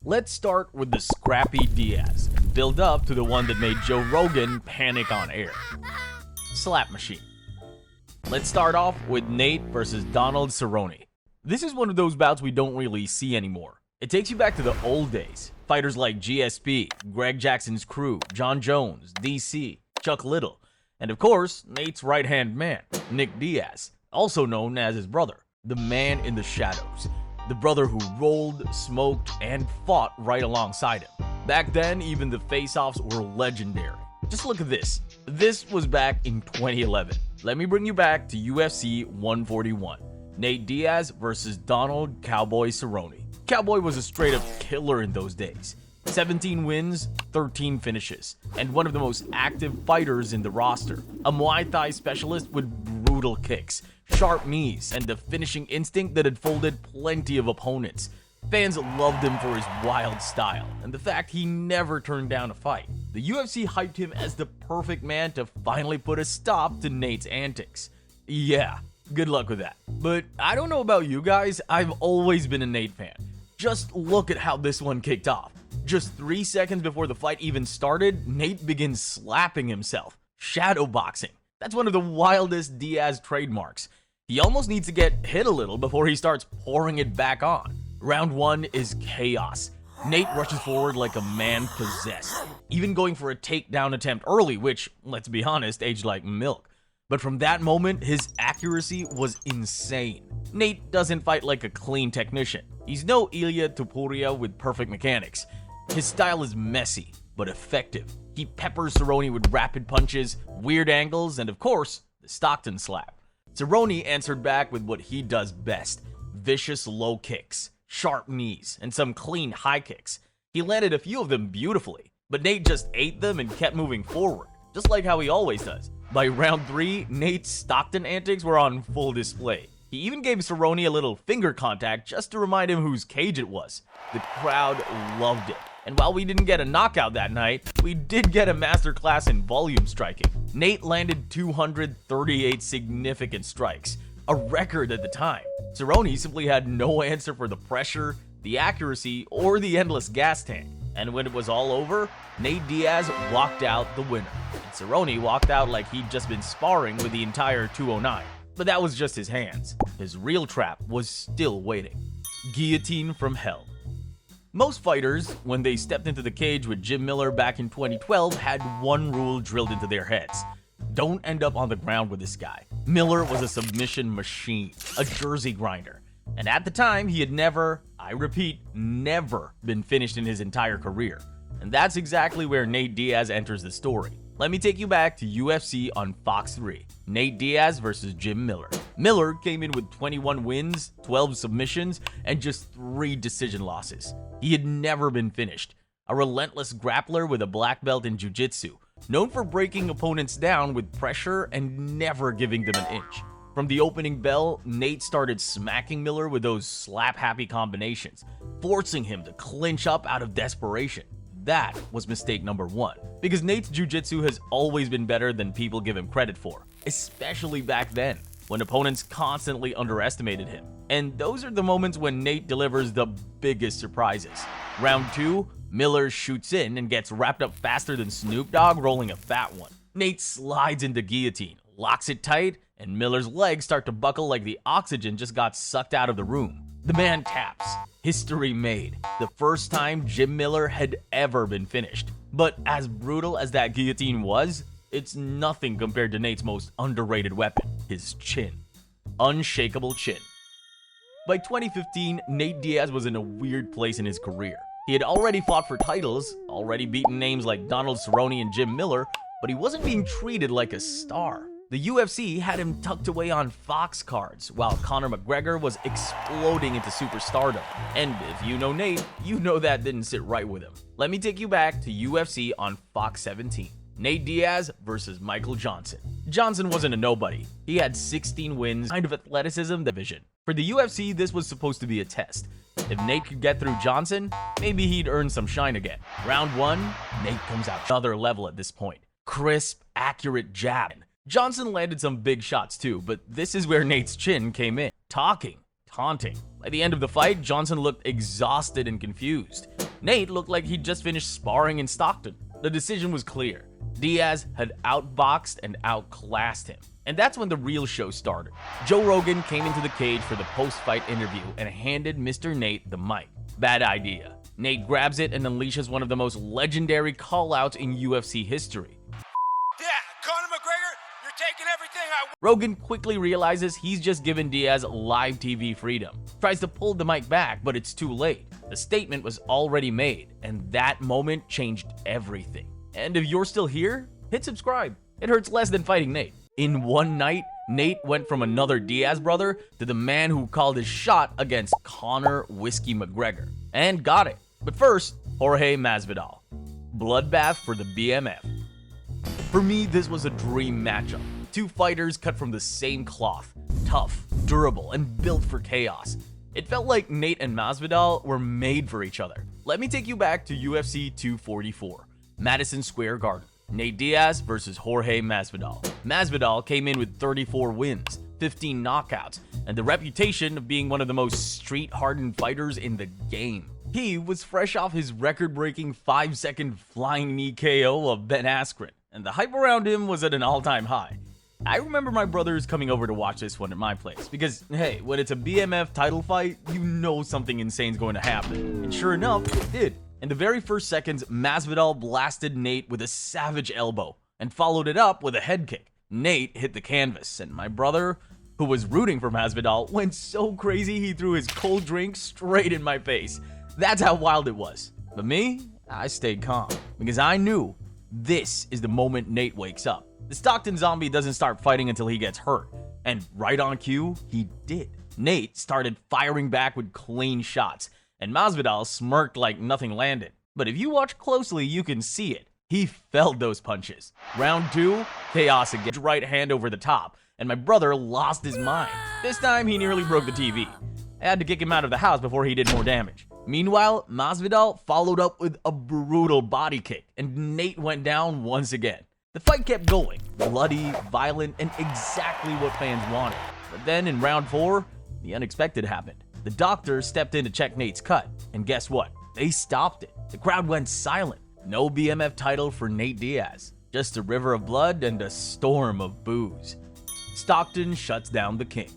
Let's start with the scrappy Diaz and build up to the one that made Joe Rogan panic on air. Slap machine. Let's start off with Nate versus Donald Cerrone. This is one of those bouts we don't really see anymore. It takes you back to the old days. Fighters like GSP, Greg Jackson's crew, John Jones, DC, Chuck Liddell, and of course, Nate's right-hand man, Nick Diaz, also known as his brother, the man in the shadows. The brother who rolled, smoked, and fought right alongside him. Back then, even the face-offs were legendary. Just look at this. This was back in 2011. Let me bring you back to UFC 141. Nate Diaz versus Donald Cowboy Cerrone. Cowboy was a straight-up killer in those days. 17 wins, 13 finishes, and one of the most active fighters in the roster. A Muay Thai specialist with brutal kicks, sharp knees, and a finishing instinct that had folded plenty of opponents. Fans loved him for his wild style, and the fact he never turned down a fight. The UFC hyped him as the perfect man to finally put a stop to Nate's antics. Yeah, good luck with that. But I don't know about you guys, I've always been a Nate fan. Just look at how this one kicked off. Just 3 seconds before the fight even started, Nate begins slapping himself. Shadowboxing. That's one of the wildest Diaz trademarks. He almost needs to get hit a little before he starts pouring it back on. Round 1 is chaos. Nate rushes forward like a man possessed, even going for a takedown attempt early, which, let's be honest, aged like milk. But from that moment, his accuracy was insane. Nate doesn't fight like a clean technician. He's no Ilya Topuria with perfect mechanics. His style is messy, but effective. He peppers Cerrone with rapid punches, weird angles, and of course, the Stockton slap. Cerrone answered back with what he does best: vicious low kicks, sharp knees, and some clean high kicks. He landed a few of them beautifully, but Nate just ate them and kept moving forward, just like how he always does. By round 3, Nate's Stockton antics were on full display. He even gave Cerrone a little finger contact just to remind him whose cage it was. The crowd loved it. And while we didn't get a knockout that night, we did get a masterclass in volume striking. Nate landed 238 significant strikes, a record at the time. Cerrone simply had no answer for the pressure, the accuracy, or the endless gas tank. And when it was all over, Nate Diaz walked out the winner. And Cerrone walked out like he'd just been sparring with the entire 209. But that was just his hands. His real trap was still waiting. Guillotine from hell. Most fighters, when they stepped into the cage with Jim Miller back in 2012, had one rule drilled into their heads: don't end up on the ground with this guy. Miller was a submission machine, a jersey grinder. And at the time, he had never, I repeat, never been finished in his entire career. And that's exactly where Nate Diaz enters the story. Let me take you back to UFC on Fox 3. Nate Diaz versus Jim Miller. Miller came in with 21 wins, 12 submissions, and just 3 decision losses. He had never been finished. A relentless grappler with a black belt in jiu-jitsu, known for breaking opponents down with pressure and never giving them an inch. From the opening bell, Nate started smacking Miller with those slap-happy combinations, forcing him to clinch up out of desperation. That was mistake number 1, because Nate's jiu-jitsu has always been better than people give him credit for, especially back then, when opponents constantly underestimated him. And those are the moments when Nate delivers the biggest surprises. Round 2, Miller shoots in and gets wrapped up faster than Snoop Dogg rolling a fat one. Nate slides into guillotine, locks it tight, and Miller's legs start to buckle like the oxygen just got sucked out of the room. The man taps. History made. The first time Jim Miller had ever been finished. But as brutal as that guillotine was, it's nothing compared to Nate's most underrated weapon, his chin. Unshakable chin. By 2015, Nate Diaz was in a weird place in his career. He had already fought for titles, already beaten names like Donald Cerrone and Jim Miller, but he wasn't being treated like a star. The UFC had him tucked away on Fox cards, while Conor McGregor was exploding into superstardom. And if you know Nate, you know that didn't sit right with him. Let me take you back to UFC on Fox 17. Nate Diaz versus Michael Johnson. Johnson wasn't a nobody. He had 16 wins, kind of athleticism division. For the UFC, this was supposed to be a test. If Nate could get through Johnson, maybe he'd earn some shine again. Round 1, Nate comes out another level at this point. Crisp, accurate jab. Johnson landed some big shots too, but this is where Nate's chin came in. Talking, taunting. By the end of the fight, Johnson looked exhausted and confused. Nate looked like he'd just finished sparring in Stockton. The decision was clear. Diaz had outboxed and outclassed him. And that's when the real show started. Joe Rogan came into the cage for the post-fight interview and handed Mr. Nate the mic. Bad idea. Nate grabs it and unleashes one of the most legendary call-outs in UFC history. Yeah, Conor McGregor, you're taking everything I want. Rogan quickly realizes he's just given Diaz live TV freedom. Tries to pull the mic back, but it's too late. The statement was already made, and that moment changed everything. And if you're still here, hit subscribe. It hurts less than fighting Nate. In one night, Nate went from another Diaz brother to the man who called his shot against Conor Whiskey McGregor. And got it. But first, Jorge Masvidal. Bloodbath for the BMF. For me, this was a dream matchup. Two fighters cut from the same cloth. Tough, durable, and built for chaos. It felt like Nate and Masvidal were made for each other. Let me take you back to UFC 244, Madison Square Garden. Nate Diaz versus Jorge Masvidal. Masvidal came in with 34 wins, 15 knockouts, and the reputation of being one of the most street-hardened fighters in the game. He was fresh off his record-breaking 5-second flying knee KO of Ben Askren, and the hype around him was at an all-time high. I remember my brothers coming over to watch this one at my place, because hey, when it's a BMF title fight, you know something insane's going to happen. And sure enough, it did. In the very first seconds, Masvidal blasted Nate with a savage elbow and followed it up with a head kick. Nate hit the canvas, and my brother, who was rooting for Masvidal, went so crazy he threw his cold drink straight in my face. That's how wild it was. But me, I stayed calm, because I knew this is the moment Nate wakes up. The Stockton zombie doesn't start fighting until he gets hurt, and right on cue, he did. Nate started firing back with clean shots, and Masvidal smirked like nothing landed. But if you watch closely, you can see it. He felt those punches. Round 2, chaos again. Right hand over the top, and my brother lost his mind. This time, he nearly broke the TV. I had to kick him out of the house before he did more damage. Meanwhile, Masvidal followed up with a brutal body kick, and Nate went down once again. The fight kept going, bloody, violent, and exactly what fans wanted. But then in round 4, the unexpected happened. The doctor stepped in to check Nate's cut, and guess what? They stopped it. The crowd went silent. No BMF title for Nate Diaz. Just a river of blood and a storm of booze. Stockton shuts down the king.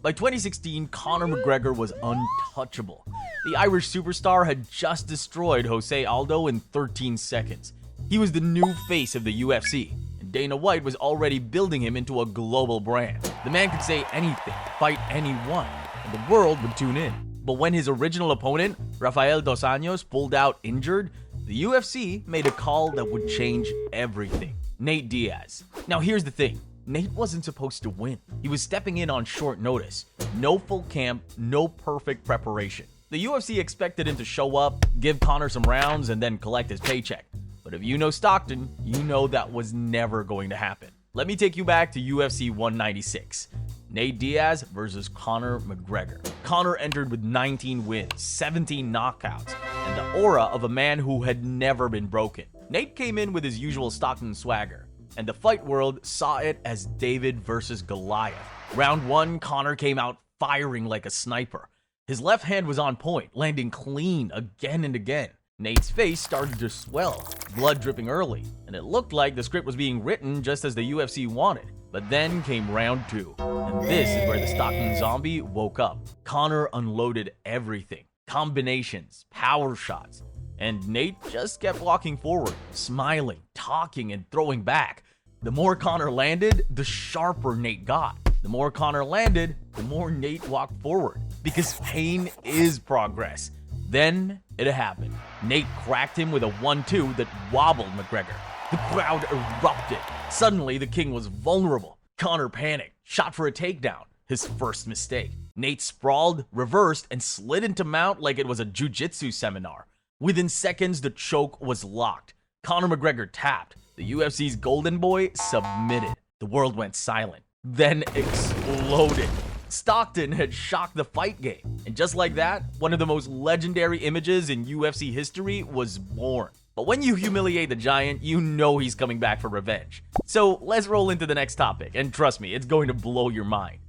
By 2016, Conor McGregor was untouchable. The Irish superstar had just destroyed Jose Aldo in 13 seconds. He was the new face of the UFC, and Dana White was already building him into a global brand. The man could say anything, fight anyone, and the world would tune in. But when his original opponent, Rafael Dos Anjos, pulled out injured, the UFC made a call that would change everything. Nate Diaz. Now here's the thing. Nate wasn't supposed to win. He was stepping in on short notice. No full camp, no perfect preparation. The UFC expected him to show up, give Conor some rounds, and then collect his paycheck. But if you know Stockton, you know that was never going to happen. Let me take you back to UFC 196. Nate Diaz versus Conor McGregor. Conor entered with 19 wins, 17 knockouts, and the aura of a man who had never been broken. Nate came in with his usual Stockton swagger, and the fight world saw it as David versus Goliath. Round 1, Conor came out firing like a sniper. His left hand was on point, landing clean again and again. Nate's face started to swell, blood dripping early, and it looked like the script was being written just as the UFC wanted. But then came round 2, and this is where the Stockton zombie woke up. Conor unloaded everything, combinations, power shots, and Nate just kept walking forward, smiling, talking, and throwing back. The more Conor landed, the sharper Nate got. The more Conor landed, the more Nate walked forward, because pain is progress. Then it happened. Nate cracked him with a 1-2 that wobbled McGregor. The crowd erupted. Suddenly, the king was vulnerable. Conor panicked, shot for a takedown, his first mistake. Nate sprawled, reversed, and slid into mount like it was a jiu-jitsu seminar. Within seconds, the choke was locked. Conor McGregor tapped. The UFC's golden boy submitted. The world went silent, then exploded. Stockton had shocked the fight game, and just like that, one of the most legendary images in UFC history was born. But when you humiliate the giant, you know he's coming back for revenge. So let's roll into the next topic, and trust me, it's going to blow your mind.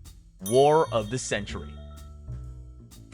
War of the Century.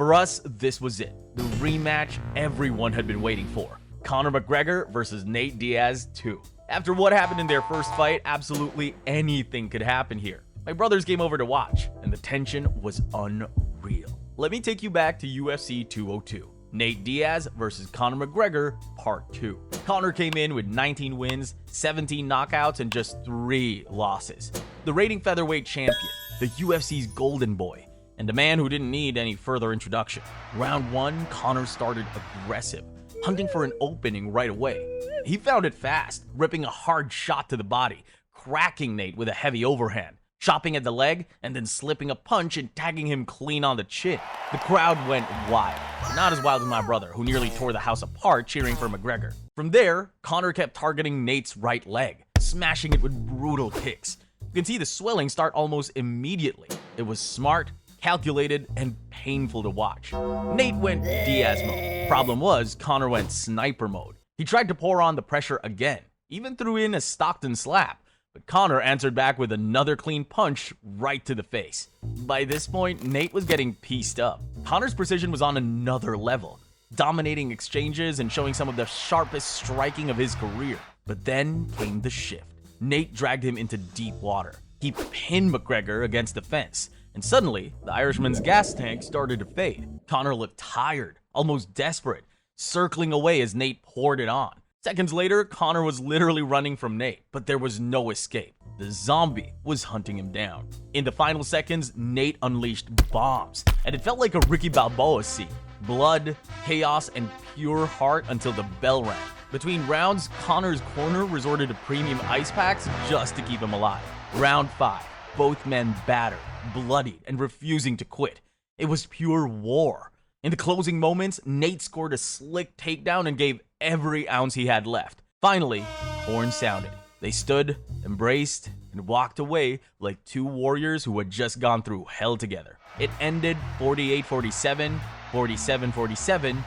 For us, this was it. The rematch everyone had been waiting for. Conor McGregor versus Nate Diaz 2. After what happened in their first fight, absolutely anything could happen here. My brothers came over to watch, and the tension was unreal. Let me take you back to UFC 202. Nate Diaz versus Conor McGregor, Part 2. Conor came in with 19 wins, 17 knockouts, and just 3 losses. The reigning featherweight champion, the UFC's golden boy, and a man who didn't need any further introduction. Round 1, Conor started aggressive, hunting for an opening right away. He found it fast, ripping a hard shot to the body, cracking Nate with a heavy overhand, chopping at the leg, and then slipping a punch and tagging him clean on the chin. The crowd went wild, but not as wild as my brother, who nearly tore the house apart cheering for McGregor. From there, Conor kept targeting Nate's right leg, smashing it with brutal kicks. You can see the swelling start almost immediately. It was smart, calculated, and painful to watch. Nate went Diaz mode. Problem was, Conor went sniper mode. He tried to pour on the pressure again, even threw in a Stockton slap, but Conor answered back with another clean punch right to the face. By this point, Nate was getting pieced up. Conor's precision was on another level, dominating exchanges and showing some of the sharpest striking of his career. But then came the shift. Nate dragged him into deep water. He pinned McGregor against the fence, and suddenly, the Irishman's gas tank started to fade. Conor looked tired, almost desperate, circling away as Nate poured it on. Seconds later, Conor was literally running from Nate, but there was no escape. The zombie was hunting him down. In the final seconds, Nate unleashed bombs, and it felt like a Ricky Balboa scene. Blood, chaos, and pure heart until the bell rang. Between rounds, Conor's corner resorted to premium ice packs just to keep him alive. Round 5, both men battered, bloodied, and refusing to quit. It was pure war. In the closing moments, Nate scored a slick takedown and gave every ounce he had left. Finally, horn sounded. They stood, embraced, and walked away like two warriors who had just gone through hell together. It ended 48-47, 47-47,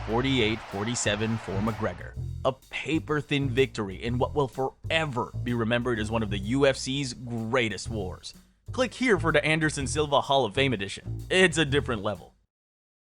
48-47 for McGregor. A paper-thin victory in what will forever be remembered as one of the UFC's greatest wars. Click here for the Anderson Silva Hall of Fame edition. It's a different level.